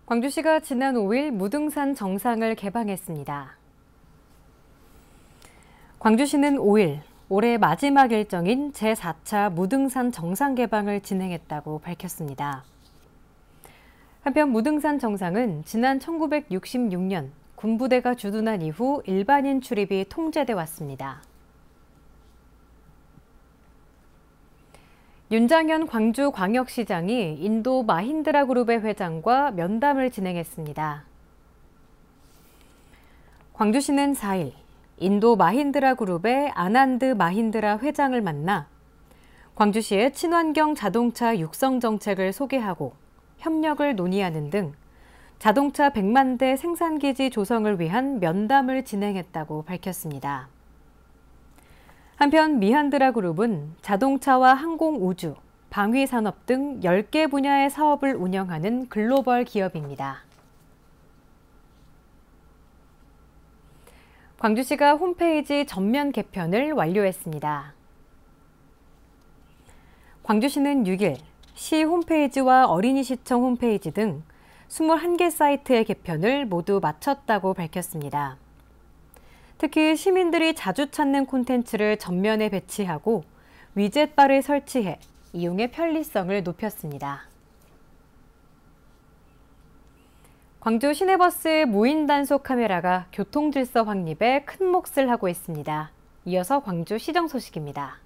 광주시가 지난 5일 무등산 정상을 개방했습니다. 광주시는 5일 올해 마지막 일정인 제4차 무등산 정상 개방을 진행했다고 밝혔습니다. 한편 무등산 정상은 지난 1966년 군부대가 주둔한 이후 일반인 출입이 통제돼 왔습니다. 윤장현 광주광역시장이 인도 마힌드라 그룹의 회장과 면담을 진행했습니다. 광주시는 4일 인도 마힌드라 그룹의 아난드 마힌드라 회장을 만나 광주시의 친환경 자동차 육성 정책을 소개하고 협력을 논의하는 등 자동차 100만 대 생산기지 조성을 위한 면담을 진행했다고 밝혔습니다. 한편 미한드라 그룹은 자동차와 항공우주, 방위산업 등 10개 분야의 사업을 운영하는 글로벌 기업입니다. 광주시가 홈페이지 전면 개편을 완료했습니다. 광주시는 6일 시 홈페이지와 어린이시청 홈페이지 등 21개 사이트의 개편을 모두 마쳤다고 밝혔습니다. 특히 시민들이 자주 찾는 콘텐츠를 전면에 배치하고 위젯바를 설치해 이용의 편리성을 높였습니다. 광주 시내버스의 무인 단속 카메라가 교통질서 확립에 큰 몫을 하고 있습니다. 이어서 광주 시정 소식입니다.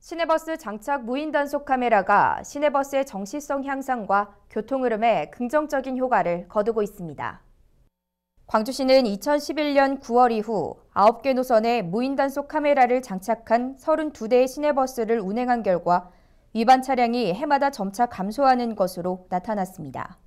시내버스 장착 무인 단속 카메라가 시내버스의 정시성 향상과 교통 흐름에 긍정적인 효과를 거두고 있습니다. 광주시는 2011년 9월 이후 9개 노선에 무인 단속 카메라를 장착한 32대의 시내버스를 운행한 결과 위반 차량이 해마다 점차 감소하는 것으로 나타났습니다.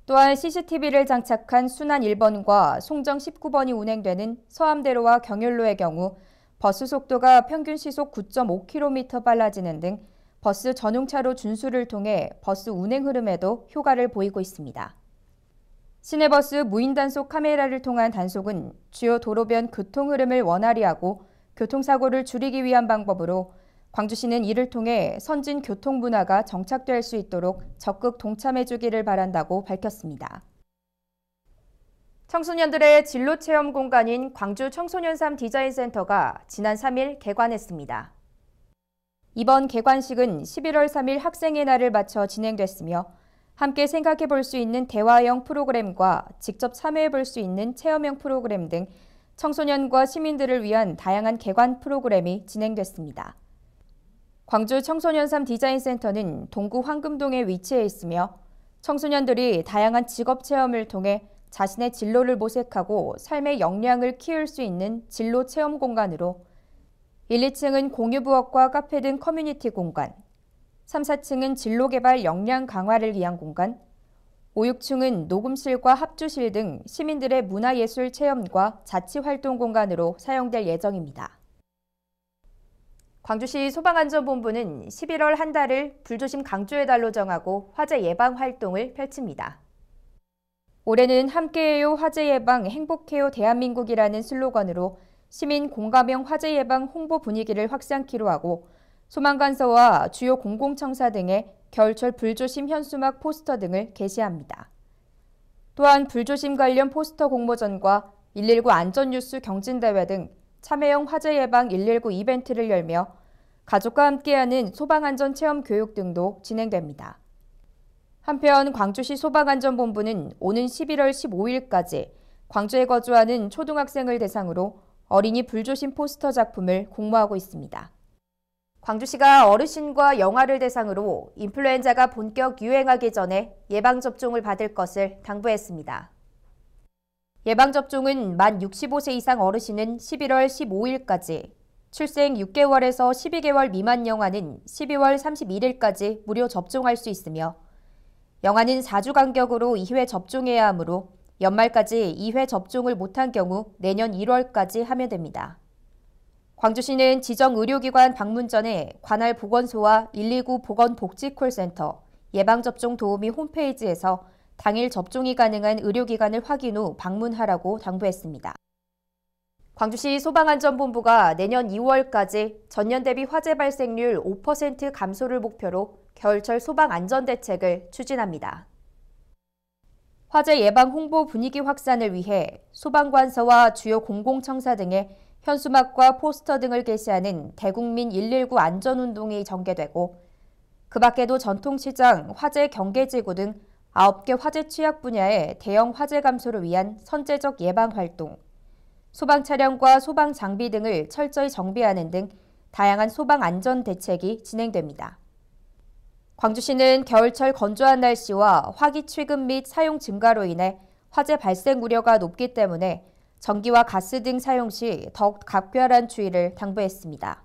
또한 CCTV를 장착한 순환 1번과 송정 19번이 운행되는 서암대로와 경율로의 경우 버스 속도가 평균 시속 9.5km 빨라지는 등 버스 전용차로 준수를 통해 버스 운행 흐름에도 효과를 보이고 있습니다. 시내버스 무인 단속 카메라를 통한 단속은 주요 도로변 교통 흐름을 원활히 하고 교통사고를 줄이기 위한 방법으로 광주시는 이를 통해 선진 교통 문화가 정착될 수 있도록 적극 동참해 주기를 바란다고 밝혔습니다. 청소년들의 진로 체험 공간인 광주 청소년 삶 디자인센터가 지난 3일 개관했습니다. 이번 개관식은 11월 3일 학생의 날을 맞춰 진행됐으며 함께 생각해 볼 수 있는 대화형 프로그램과 직접 참여해 볼 수 있는 체험형 프로그램 등 청소년과 시민들을 위한 다양한 개관 프로그램이 진행됐습니다. 광주 청소년 삶 디자인센터는 동구 황금동에 위치해 있으며 청소년들이 다양한 직업 체험을 통해 자신의 진로를 모색하고 삶의 역량을 키울 수 있는 진로 체험 공간으로 1, 2층은 공유 부엌과 카페 등 커뮤니티 공간, 3, 4층은 진로 개발 역량 강화를 위한 공간, 5, 6층은 녹음실과 합주실 등 시민들의 문화예술 체험과 자치활동 공간으로 사용될 예정입니다. 광주시 소방안전본부는 11월 한 달을 불조심 강조의 달로 정하고 화재 예방 활동을 펼칩니다. 올해는 함께해요 화재 예방 행복해요 대한민국이라는 슬로건으로 시민 공감형 화재 예방 홍보 분위기를 확산키로 하고 소방관서와 주요 공공청사 등의 겨울철 불조심 현수막 포스터 등을 게시합니다. 또한 불조심 관련 포스터 공모전과 119 안전뉴스 경진대회 등 참여형 화재 예방 119 이벤트를 열며 가족과 함께하는 소방안전 체험 교육 등도 진행됩니다. 한편 광주시 소방안전본부는 오는 11월 15일까지 광주에 거주하는 초등학생을 대상으로 어린이 불조심 포스터 작품을 공모하고 있습니다. 광주시가 어르신과 영아를 대상으로 인플루엔자가 본격 유행하기 전에 예방접종을 받을 것을 당부했습니다. 예방접종은 만 65세 이상 어르신은 11월 15일까지, 출생 6개월에서 12개월 미만 영아는 12월 31일까지 무료 접종할 수 있으며 영아는 4주 간격으로 2회 접종해야 하므로 연말까지 2회 접종을 못한 경우 내년 1월까지 하면 됩니다. 광주시는 지정 의료기관 방문 전에 관할 보건소와 119 보건복지콜센터, 예방접종 도우미 홈페이지에서 당일 접종이 가능한 의료기관을 확인 후 방문하라고 당부했습니다. 광주시 소방안전본부가 내년 2월까지 전년 대비 화재 발생률 5% 감소를 목표로 겨울철 소방안전대책을 추진합니다. 화재 예방 홍보 분위기 확산을 위해 소방관서와 주요 공공청사 등의 현수막과 포스터 등을 게시하는 대국민 119 안전운동이 전개되고 그 밖에도 전통시장, 화재 경계지구 등 9개 화재 취약 분야의 대형 화재 감소를 위한 선제적 예방 활동, 소방 차량과 소방 장비 등을 철저히 정비하는 등 다양한 소방 안전 대책이 진행됩니다. 광주시는 겨울철 건조한 날씨와 화기 취급 및 사용 증가로 인해 화재 발생 우려가 높기 때문에 전기와 가스 등 사용 시 더욱 각별한 주의를 당부했습니다.